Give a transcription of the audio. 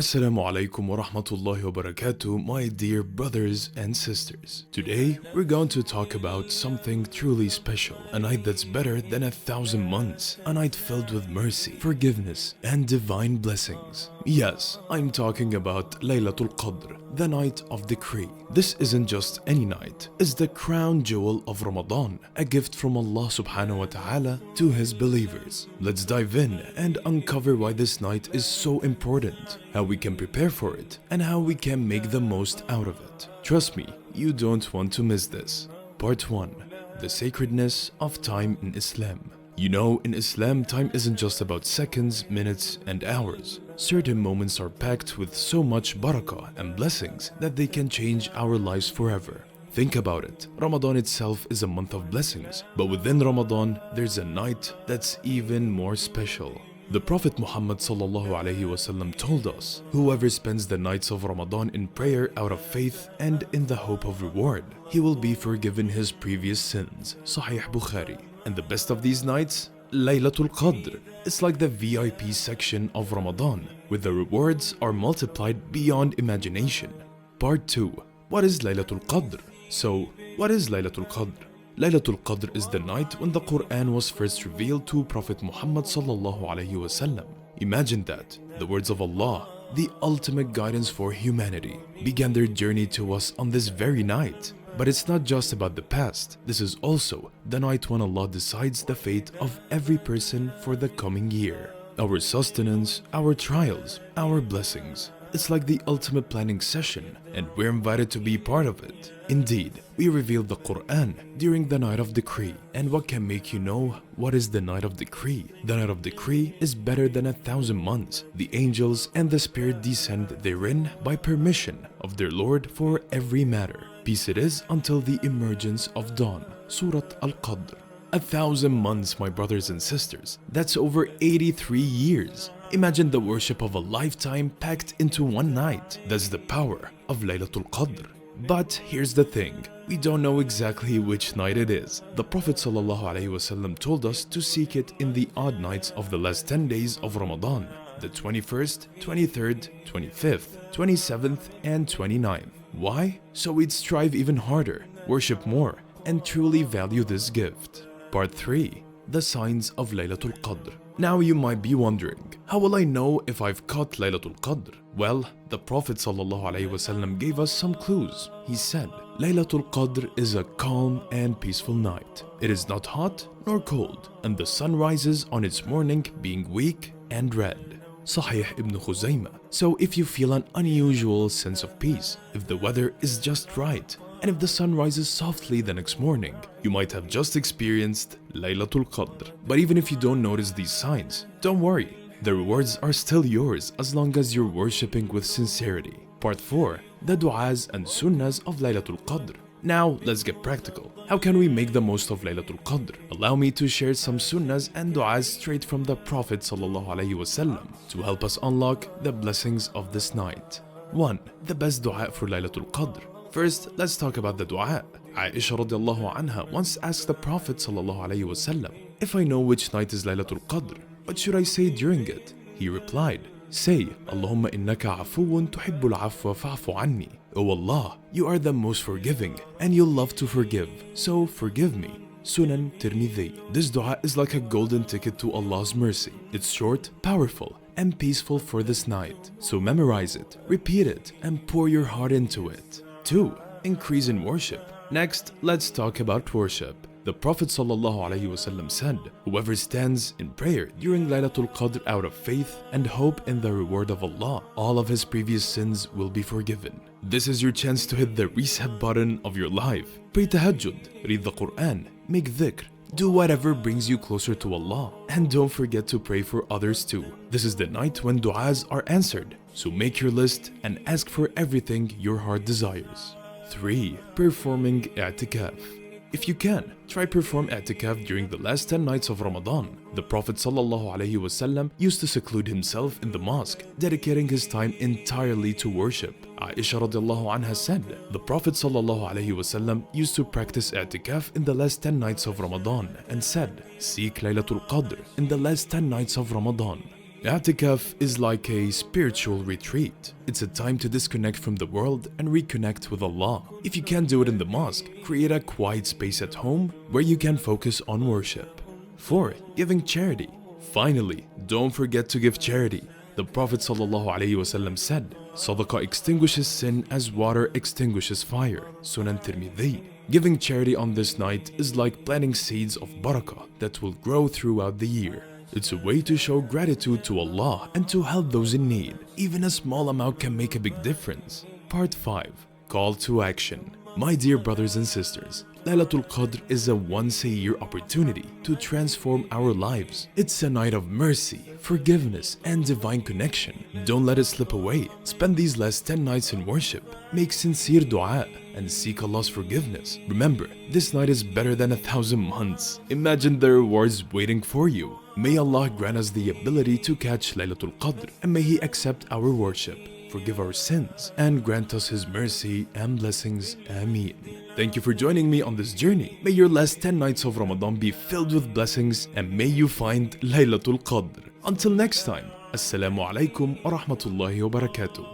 Assalamu alaikum wa rahmatullahi wa barakatuh, my dear brothers and sisters. Today, we're going to talk about something truly special, a night that's better than 1,000 months, a night filled with mercy, forgiveness, and divine blessings. Yes, I'm talking about Laylat al-Qadr, the night of decree. This isn't just any night, it's the crown jewel of Ramadan, a gift from Allah subhanahu wa ta'ala to His believers. Let's dive in and uncover why this night is so important, how we can prepare for it, and how we can make the most out of it. Trust me, you don't want to miss this. Part 1. The sacredness of time in Islam. You know, in Islam, time isn't just about seconds, minutes, and hours. Certain moments are packed with so much barakah and blessings that they can change our lives forever. Think about it. Ramadan itself is a month of blessings, but within Ramadan, there's a night that's even more special. The Prophet Muhammad ﷺ told us, whoever spends the nights of Ramadan in prayer out of faith and in the hope of reward, he will be forgiven his previous sins. Sahih Bukhari. And the best of these nights? Laylat al-Qadr. It's like the VIP section of Ramadan, where the rewards are multiplied beyond imagination. Part 2. What is Laylat al-Qadr? So, what is Laylat al-Qadr? Laylat al-Qadr is the night when the Quran was first revealed to Prophet Muhammad ﷺ. Imagine that, the words of Allah, the ultimate guidance for humanity, began their journey to us on this very night. But it's not just about the past, this is also the night when Allah decides the fate of every person for the coming year. Our sustenance, our trials, our blessings. It's like the ultimate planning session, and we're invited to be part of it. Indeed, we revealed the Quran during the night of decree. And what can make you know what is the night of decree? The night of decree is better than 1,000 months. The angels and the Spirit descend therein by permission of their Lord for every matter. Peace it is until the emergence of dawn. Laylat al-Qadr. 1,000 months, my brothers and sisters. That's over 83 years. Imagine the worship of a lifetime packed into one night. That's the power of Laylat al-Qadr. But here's the thing, we don't know exactly which night it is. The Prophet ﷺ told us to seek it in the odd nights of the last 10 days of Ramadan, the 21st, 23rd, 25th, 27th, and 29th. Why? So we'd strive even harder, worship more, and truly value this gift. Part 3. The signs of Laylat al-Qadr. Now you might be wondering, how will I know if I've caught Laylat al-Qadr? Well, the Prophet ﷺ gave us some clues. He said, Laylat al-Qadr is a calm and peaceful night. It is not hot nor cold, and the sun rises on its morning being weak and red. Sahih ibn Khuzaymah. So if you feel an unusual sense of peace, if the weather is just right, and if the sun rises softly the next morning, you might have just experienced Laylat al-Qadr. But even if you don't notice these signs, don't worry. The rewards are still yours as long as you're worshipping with sincerity. Part 4. The du'as and sunnahs of Laylat al-Qadr. Now, let's get practical. How can we make the most of Laylat al-Qadr? Allow me to share some sunnahs and du'as straight from the Prophet ﷺ to help us unlock the blessings of this night. 1. The best du'a for Laylat al-Qadr. First, let's talk about the du'a. Aisha radiallahu anha once asked the Prophet ﷺ, if I know which night is Laylat al-Qadr, what should I say during it? He replied, say, Allahumma innaka afuwun tuhibbul afwa fa'fu anni. O Allah, you are the most forgiving and you love to forgive, so forgive me. Sunan Tirmidhi. This dua is like a golden ticket to Allah's mercy. It's short, powerful, and peaceful for this night. So memorize it, repeat it, and pour your heart into it. 2. Increase in worship. Next, let's talk about worship. The Prophet ﷺ said, whoever stands in prayer during Laylat al-Qadr out of faith and hope in the reward of Allah, all of his previous sins will be forgiven. This is your chance to hit the reset button of your life. Pray tahajjud, read the Quran, make dhikr, do whatever brings you closer to Allah. And don't forget to pray for others too. This is the night when du'as are answered. So make your list and ask for everything your heart desires. 3. Performing i'tikaf. If you can, try perform i'tikaf during the last 10 nights of Ramadan. The Prophet ﷺ used to seclude himself in the mosque, dedicating his time entirely to worship. Aisha radiallahu anha said, the Prophet ﷺ used to practice i'tikaf in the last 10 nights of Ramadan and said, seek Laylat al-Qadr in the last 10 nights of Ramadan. I'tikaf is like a spiritual retreat. It's a time to disconnect from the world and reconnect with Allah. If you can't do it in the mosque, create a quiet space at home where you can focus on worship. 4. Giving charity. Finally, don't forget to give charity. The Prophet ﷺ said, Sadaqah extinguishes sin as water extinguishes fire. Sunan Tirmidhi. Giving charity on this night is like planting seeds of barakah that will grow throughout the year. It's a way to show gratitude to Allah and to help those in need. Even a small amount can make a big difference. Part 5. Call to action. My dear brothers and sisters, Laylat al-Qadr is a once-a-year opportunity to transform our lives. It's a night of mercy, forgiveness, and divine connection. Don't let it slip away. Spend these last 10 nights in worship. Make sincere dua and seek Allah's forgiveness. Remember, this night is better than 1,000 months. Imagine the rewards waiting for you. May Allah grant us the ability to catch Laylat al-Qadr, and may He accept our worship, forgive our sins, and grant us His mercy and blessings. Ameen. Thank you for joining me on this journey. May your last 10 nights of Ramadan be filled with blessings, and may you find Laylat al-Qadr. Until next time, Assalamu alaikum wa rahmatullahi wa barakatuh.